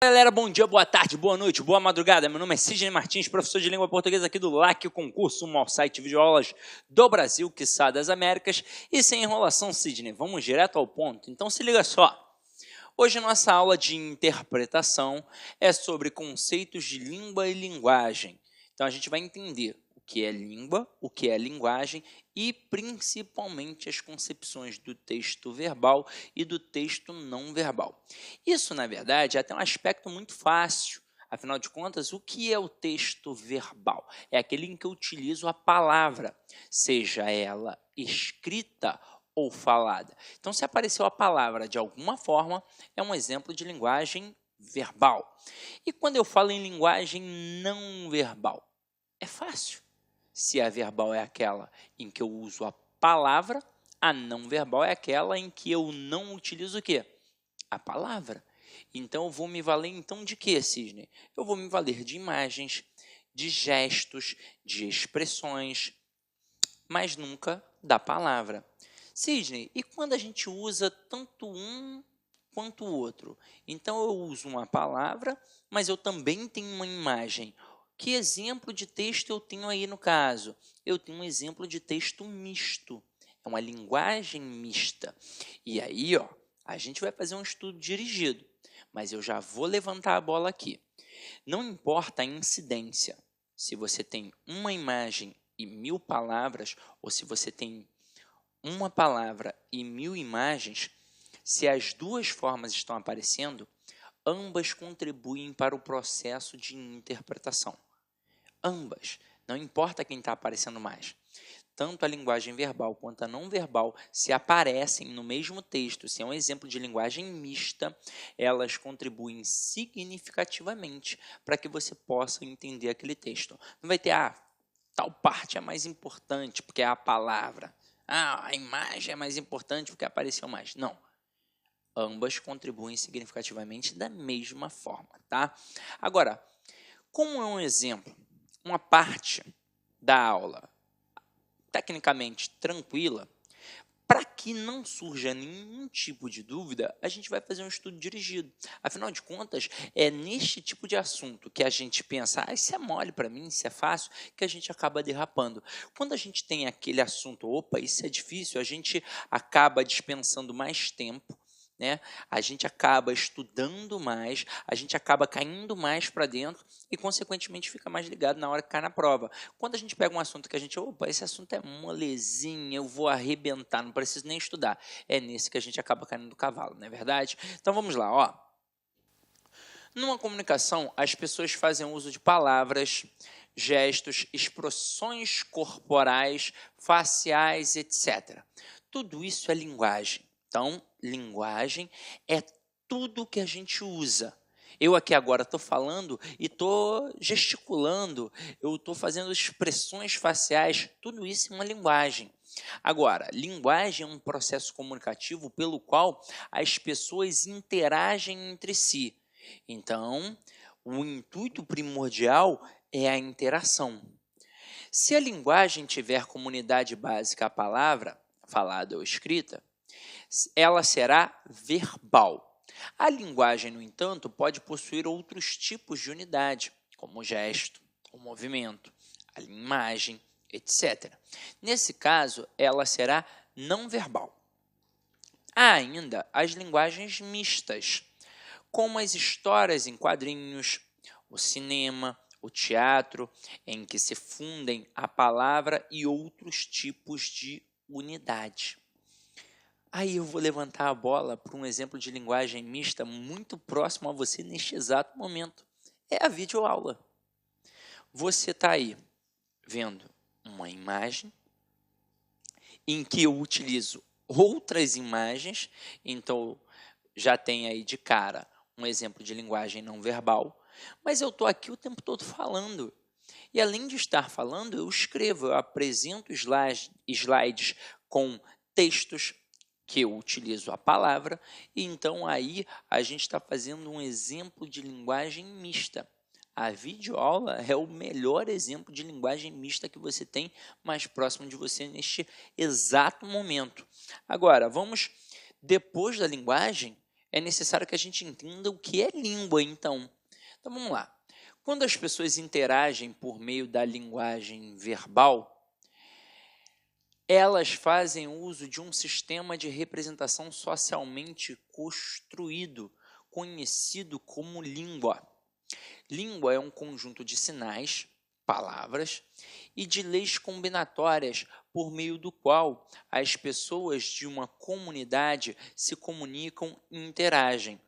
Galera, bom dia, boa tarde, boa noite, boa madrugada. Meu nome é Sidney Martins, professor de língua portuguesa aqui do LAC, o concurso, o maior site de videoaulas do Brasil, quiçá das Américas. E sem enrolação, Sidney, vamos direto ao ponto. Então se liga só. Hoje nossa aula de interpretação é sobre conceitos de língua e linguagem. Então a gente vai entender o que é língua, o que é linguagem e principalmente as concepções do texto verbal e do texto não verbal. Isso, na verdade, é até um aspecto muito fácil. Afinal de contas, o que é o texto verbal? É aquele em que eu utilizo a palavra, seja ela escrita ou falada. Então, se apareceu a palavra de alguma forma, é um exemplo de linguagem verbal. E quando eu falo em linguagem não verbal? É fácil. Se a verbal é aquela em que eu uso a palavra, a não verbal é aquela em que eu não utilizo o quê? A palavra. Então, eu vou me valer então de quê, Sidney? Eu vou me valer de imagens, de gestos, de expressões, mas nunca da palavra. Sidney, e quando a gente usa tanto um quanto o outro? Então, eu uso uma palavra, mas eu também tenho uma imagem. Que exemplo de texto eu tenho aí no caso? Eu tenho um exemplo de texto misto. É uma linguagem mista. E aí, ó, a gente vai fazer um estudo dirigido, mas eu já vou levantar a bola aqui. Não importa a incidência, se você tem uma imagem e 1000 palavras, ou se você tem uma palavra e 1000 imagens, se as duas formas estão aparecendo, ambas contribuem para o processo de interpretação. Ambas, não importa quem está aparecendo mais. Tanto a linguagem verbal quanto a não verbal, se aparecem no mesmo texto, se é um exemplo de linguagem mista, elas contribuem significativamente para que você possa entender aquele texto. Não vai ter, tal parte é mais importante porque é a palavra. A imagem é mais importante porque apareceu mais. Não. Ambas contribuem significativamente da mesma forma, tá? Agora, como é um exemplo, uma parte da aula tecnicamente tranquila, para que não surja nenhum tipo de dúvida, a gente vai fazer um estudo dirigido. Afinal de contas, é neste tipo de assunto que a gente pensa, isso é mole para mim, isso é fácil, que a gente acaba derrapando. Quando a gente tem aquele assunto, opa, isso é difícil, a gente acaba dispensando mais tempo, né? A gente acaba estudando mais, a gente acaba caindo mais para dentro e, consequentemente, fica mais ligado na hora que cai na prova. Quando a gente pega um assunto que a gente, opa, esse assunto é molezinha, eu vou arrebentar, não preciso nem estudar. É nesse que a gente acaba caindo do cavalo, não é verdade? Então, vamos lá, ó. Numa comunicação, as pessoas fazem uso de palavras, gestos, expressões corporais, faciais, etc. Tudo isso é linguagem. Então, linguagem é tudo que a gente usa. Eu aqui agora estou falando e estou gesticulando, eu estou fazendo expressões faciais, tudo isso é uma linguagem. Agora, linguagem é um processo comunicativo pelo qual as pessoas interagem entre si. Então, o intuito primordial é a interação. Se a linguagem tiver como unidade básica a palavra, falada ou escrita, ela será verbal. A linguagem, no entanto, pode possuir outros tipos de unidade, como o gesto, o movimento, a imagem, etc. Nesse caso, ela será não verbal. Há ainda as linguagens mistas, como as histórias em quadrinhos, o cinema, o teatro, em que se fundem a palavra e outros tipos de unidade. Aí eu vou levantar a bola para um exemplo de linguagem mista muito próximo a você neste exato momento. É a videoaula. Você está aí vendo uma imagem em que eu utilizo outras imagens, então já tem aí de cara um exemplo de linguagem não verbal, mas eu estou aqui o tempo todo falando. E além de estar falando, eu escrevo, eu apresento slides com textos que eu utilizo a palavra, e então aí a gente está fazendo um exemplo de linguagem mista. A videoaula é o melhor exemplo de linguagem mista que você tem mais próximo de você neste exato momento. Agora, vamos, depois da linguagem, é necessário que a gente entenda o que é língua, então. Então, vamos lá. Quando as pessoas interagem por meio da linguagem verbal, elas fazem uso de um sistema de representação socialmente construído, conhecido como língua. Língua é um conjunto de sinais, palavras e de leis combinatórias por meio do qual as pessoas de uma comunidade se comunicam e interagem.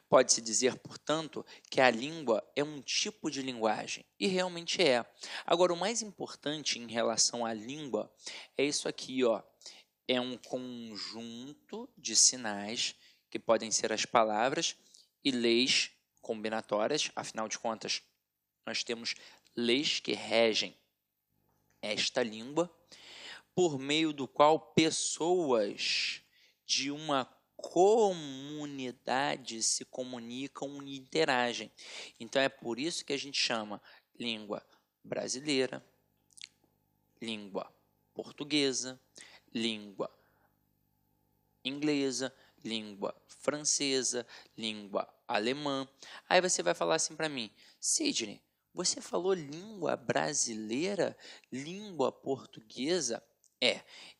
Pode-se dizer, portanto, que a língua é um tipo de linguagem, e realmente é. Agora, o mais importante em relação à língua é isso aqui, ó. É um conjunto de sinais, que podem ser as palavras, e leis combinatórias, afinal de contas, nós temos leis que regem esta língua, por meio do qual pessoas de uma comunidade se comunicam e interagem. Então é por isso que a gente chama língua brasileira, língua portuguesa, língua inglesa, língua francesa, língua alemã. Aí você vai falar assim para mim, Sidney, você falou língua brasileira, língua portuguesa?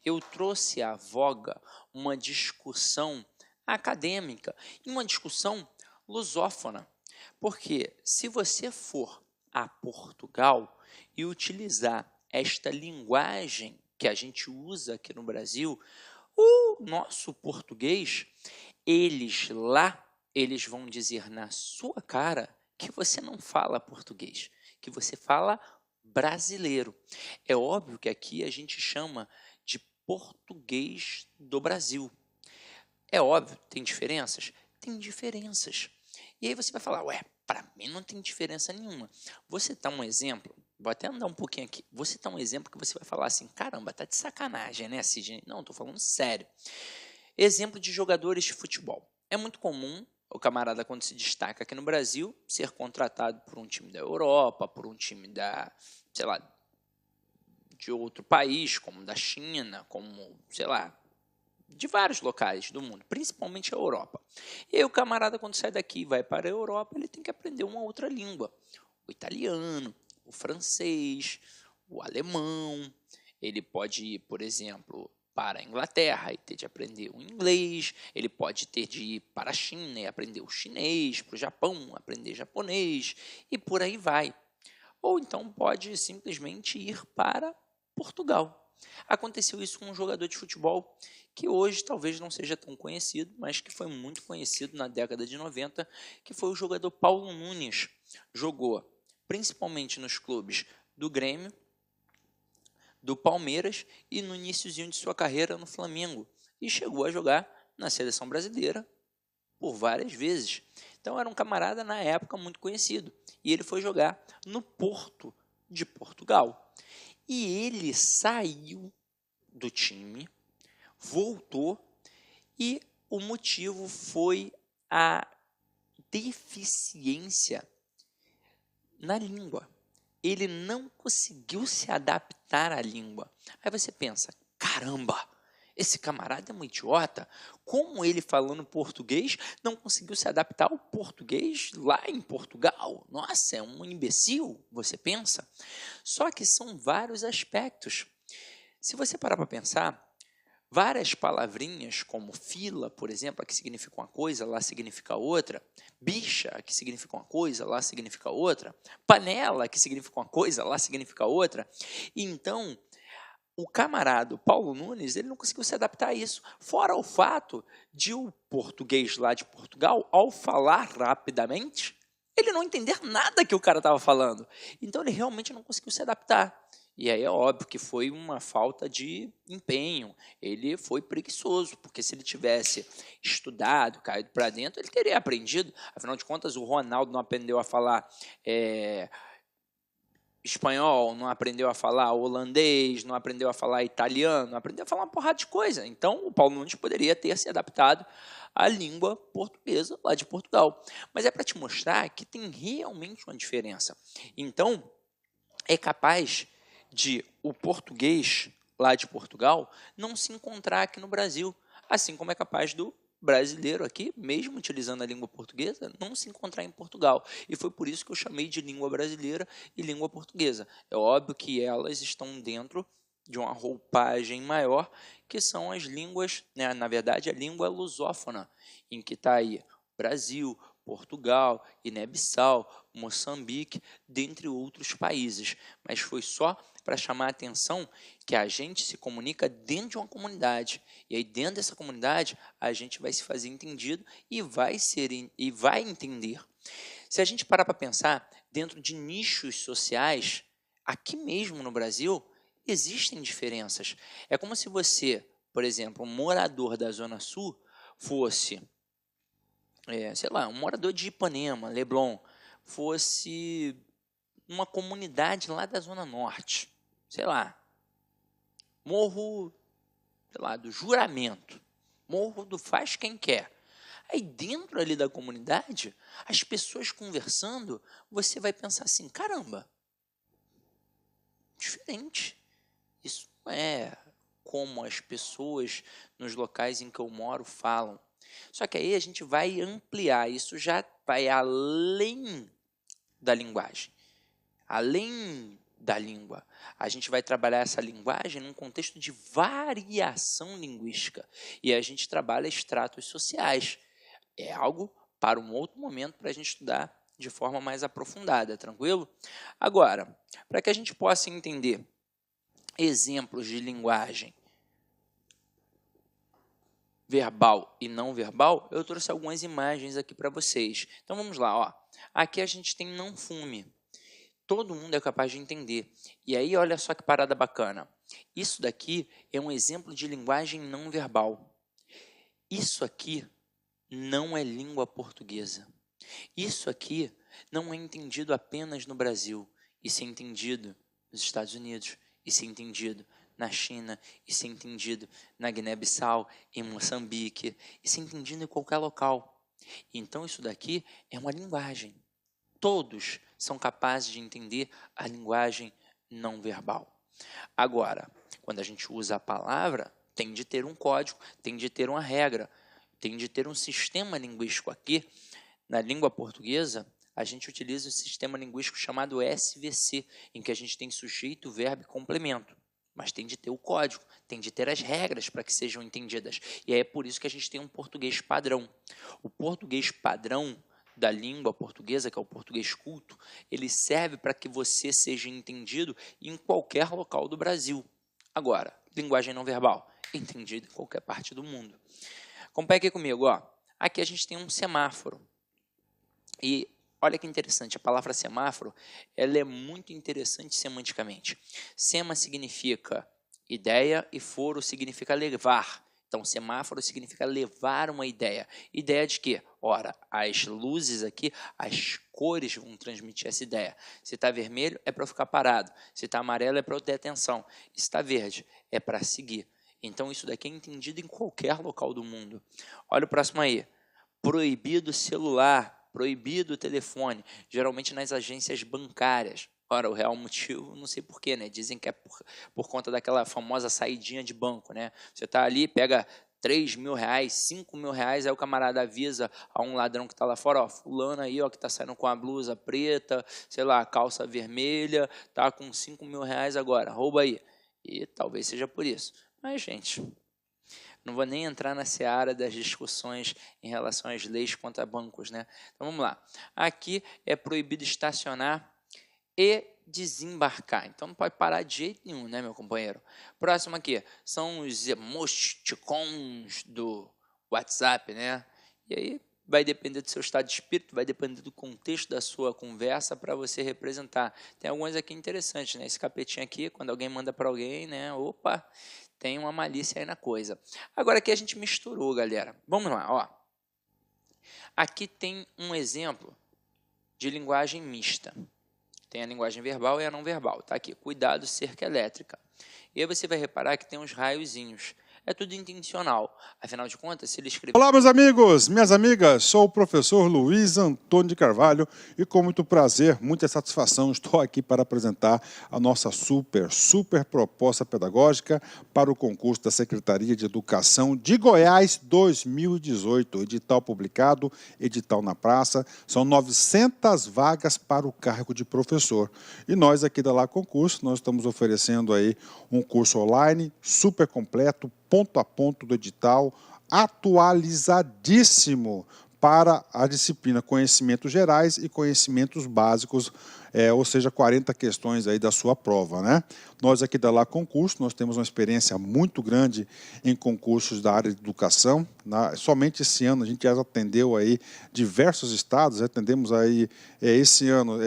Eu trouxe à voga uma discussão acadêmica e uma discussão lusófona. Porque se você for a Portugal e utilizar esta linguagem que a gente usa aqui no Brasil, o nosso português, eles vão dizer na sua cara que você não fala português, que você fala brasileiro. É óbvio que aqui a gente chama de português do Brasil. É óbvio, tem diferenças? Tem diferenças. E aí você vai falar, ué, para mim não tem diferença nenhuma. Você tá um exemplo, vou até andar um pouquinho aqui. Você tá um exemplo que você vai falar assim, caramba, tá de sacanagem, né, Sidney? Não, estou falando sério. Exemplo de jogadores de futebol. É muito comum o camarada, quando se destaca aqui no Brasil, ser contratado por um time da Europa, por um time sei lá, de outro país, como da China, como, sei lá, de vários locais do mundo, principalmente a Europa. E aí o camarada, quando sai daqui e vai para a Europa, ele tem que aprender uma outra língua. O italiano, o francês, o alemão. Ele pode ir, por exemplo, para a Inglaterra e ter de aprender o inglês. Ele pode ter de ir para a China e aprender o chinês, para o Japão, aprender japonês e por aí vai. Ou então pode simplesmente ir para Portugal. Aconteceu isso com um jogador de futebol que hoje talvez não seja tão conhecido, mas que foi muito conhecido na década de 90, que foi o jogador Paulo Nunes. Jogou principalmente nos clubes do Grêmio, do Palmeiras e no iniciozinho de sua carreira no Flamengo. E chegou a jogar na seleção brasileira por várias vezes. Então era um camarada na época muito conhecido. E ele foi jogar no Porto de Portugal. E ele saiu do time, voltou e o motivo foi a deficiência na língua. Ele não conseguiu se adaptar à língua. Aí você pensa, caramba, esse camarada é um idiota. Como ele falando português não conseguiu se adaptar ao português lá em Portugal? Nossa, é um imbecil, você pensa? Só que são vários aspectos. Se você parar para pensar, várias palavrinhas, como fila, por exemplo, que significa uma coisa, lá significa outra. Bicha, que significa uma coisa, lá significa outra. Panela, que significa uma coisa, lá significa outra. E então, o camarada Paulo Nunes, ele não conseguiu se adaptar a isso. Fora o fato de o português lá de Portugal, ao falar rapidamente, ele não entender nada que o cara estava falando. Então, ele realmente não conseguiu se adaptar. E aí é óbvio que foi uma falta de empenho. Ele foi preguiçoso, porque se ele tivesse estudado, caído para dentro, ele teria aprendido. Afinal de contas, o Ronaldo não aprendeu a falar espanhol, não aprendeu a falar holandês, não aprendeu a falar italiano, não aprendeu a falar uma porrada de coisa. Então, o Paulo Nunes poderia ter se adaptado à língua portuguesa lá de Portugal. Mas é para te mostrar que tem realmente uma diferença. Então, é capaz de o português lá de Portugal não se encontrar aqui no Brasil, assim como é capaz do brasileiro aqui, mesmo utilizando a língua portuguesa, não se encontrar em Portugal. E foi por isso que eu chamei de língua brasileira e língua portuguesa. É óbvio que elas estão dentro de uma roupagem maior, que são as línguas, né, na verdade, a língua lusófona, em que está aí Brasil, Portugal, Guiné-Bissau, Moçambique, dentre outros países. Mas foi só para chamar a atenção que a gente se comunica dentro de uma comunidade. E aí, dentro dessa comunidade, a gente vai se fazer entendido e vai entender. Se a gente parar para pensar, dentro de nichos sociais, aqui mesmo no Brasil, existem diferenças. É como se você, por exemplo, um morador da Zona Sul, fosse, sei lá, um morador de Ipanema, Leblon, fosse uma comunidade lá da Zona Norte, sei lá, Morro, sei lá, do Juramento, Morro do Faz Quem Quer. Aí dentro ali da comunidade, as pessoas conversando, você vai pensar assim, caramba, diferente. Isso não é como as pessoas nos locais em que eu moro falam. Só que aí a gente vai ampliar, isso já vai além da linguagem, além da língua. A gente vai trabalhar essa linguagem num contexto de variação linguística. E a gente trabalha estratos sociais. É algo para um outro momento para a gente estudar de forma mais aprofundada, tranquilo? Agora, para que a gente possa entender exemplos de linguagem verbal e não verbal, eu trouxe algumas imagens aqui para vocês. Então vamos lá, ó. Aqui a gente tem não fume. Todo mundo é capaz de entender. E aí, olha só que parada bacana. Isso daqui é um exemplo de linguagem não verbal. Isso aqui não é língua portuguesa. Isso aqui não é entendido apenas no Brasil. Isso é entendido nos Estados Unidos. Isso é entendido na China. Isso é entendido na Guiné-Bissau, em Moçambique. Isso é entendido em qualquer local. Então, isso daqui é uma linguagem. Todos são capazes de entender a linguagem não verbal. Agora, quando a gente usa a palavra, tem de ter um código, tem de ter uma regra, tem de ter um sistema linguístico aqui. Na língua portuguesa, a gente utiliza um sistema linguístico chamado SVC, em que a gente tem sujeito, verbo e complemento. Mas tem de ter o código, tem de ter as regras para que sejam entendidas. E aí é por isso que a gente tem um português padrão. O português padrão da língua portuguesa, que é o português culto, ele serve para que você seja entendido em qualquer local do Brasil. Agora, linguagem não verbal, entendido em qualquer parte do mundo. Acompanhe aqui comigo, ó. Aqui a gente tem um semáforo. E olha que interessante, a palavra semáforo, ela é muito interessante semanticamente. Sema significa ideia e foro significa levar. Então, semáforo significa levar uma ideia. Ideia de quê? Ora, as luzes aqui, as cores vão transmitir essa ideia. Se está vermelho, é para eu ficar parado. Se está amarelo, é para eu ter atenção. Se está verde, é para seguir. Então, isso daqui é entendido em qualquer local do mundo. Olha o próximo aí. Proibido celular, proibido telefone. Geralmente nas agências bancárias. Ora, o real motivo, não sei porquê, né? Dizem que é por conta daquela famosa saidinha de banco, né? Você está ali, pega 3 mil reais, 5 mil reais, aí o camarada avisa a um ladrão que está lá fora, ó, fulano aí, ó, que está saindo com a blusa preta, sei lá, calça vermelha, tá com 5 mil reais agora, rouba aí. E talvez seja por isso. Mas, gente, não vou nem entrar na seara das discussões em relação às leis contra bancos, né? Então, vamos lá. Aqui é proibido estacionar e desembarcar. Então não pode parar de jeito nenhum, né, meu companheiro? Próximo aqui são os emoticons do WhatsApp, né? E aí vai depender do seu estado de espírito, vai depender do contexto da sua conversa para você representar. Tem alguns aqui interessantes, né? Esse capetinho aqui, quando alguém manda para alguém, né? Opa, tem uma malícia aí na coisa. Agora aqui a gente misturou, galera. Vamos lá, ó. Aqui tem um exemplo de linguagem mista. Tem a linguagem verbal e a não verbal. Tá aqui, cuidado, cerca elétrica. E aí você vai reparar que tem uns raiozinhos. é tudo intencional. Afinal de contas, se ele escrever... Olá, meus amigos, minhas amigas, sou o professor Luiz Antônio de Carvalho e com muito prazer, muita satisfação, estou aqui para apresentar a nossa super proposta pedagógica para o concurso da Secretaria de Educação de Goiás 2018. Edital publicado, edital na praça, são 900 vagas para o cargo de professor. E nós aqui da Lá Concurso, nós estamos oferecendo aí um curso online super completo, ponto a ponto do edital, atualizadíssimo para a disciplina Conhecimentos Gerais e Conhecimentos Básicos, ou seja, 40 questões aí da sua prova, né? Nós aqui da Lá Concurso, nós temos uma experiência muito grande em concursos da área de educação. Somente esse ano a gente já atendeu aí diversos estados, atendemos aí esse ano...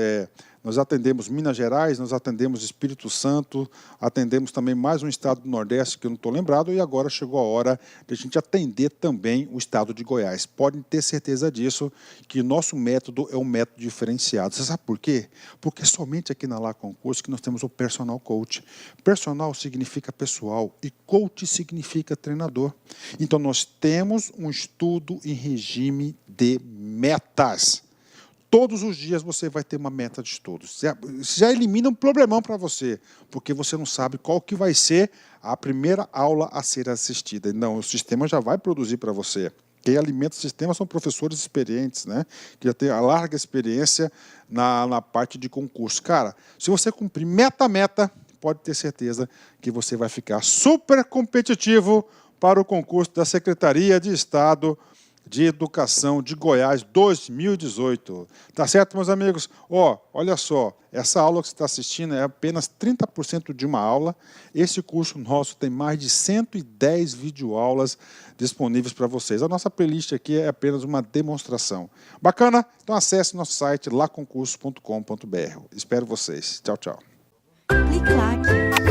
Nós atendemos Minas Gerais, nós atendemos Espírito Santo, atendemos também mais um estado do Nordeste, que eu não estou lembrado, e agora chegou a hora de a gente atender também o estado de Goiás. Podem ter certeza disso, que nosso método é um método diferenciado. Você sabe por quê? Porque somente aqui na Lá Concurso que nós temos o Personal Coach. Personal significa pessoal e coach significa treinador. Então, nós temos um estudo em regime de metas. Todos os dias você vai ter uma meta de estudos. Já elimina um problemão para você, porque você não sabe qual que vai ser a primeira aula a ser assistida. Não, o sistema já vai produzir para você. Quem alimenta o sistema são professores experientes, né? Que já têm a larga experiência na parte de concurso. Cara, se você cumprir meta a meta, pode ter certeza que você vai ficar super competitivo para o concurso da Secretaria de Estado de Educação de Goiás 2018. Tá certo, meus amigos? Olha só, essa aula que você está assistindo é apenas 30% de uma aula. Esse curso nosso tem mais de 110 videoaulas disponíveis para vocês. A nossa playlist aqui é apenas uma demonstração. Bacana? Então acesse nosso site laconcurso.com.br. Espero vocês. Tchau, tchau. Clique lá.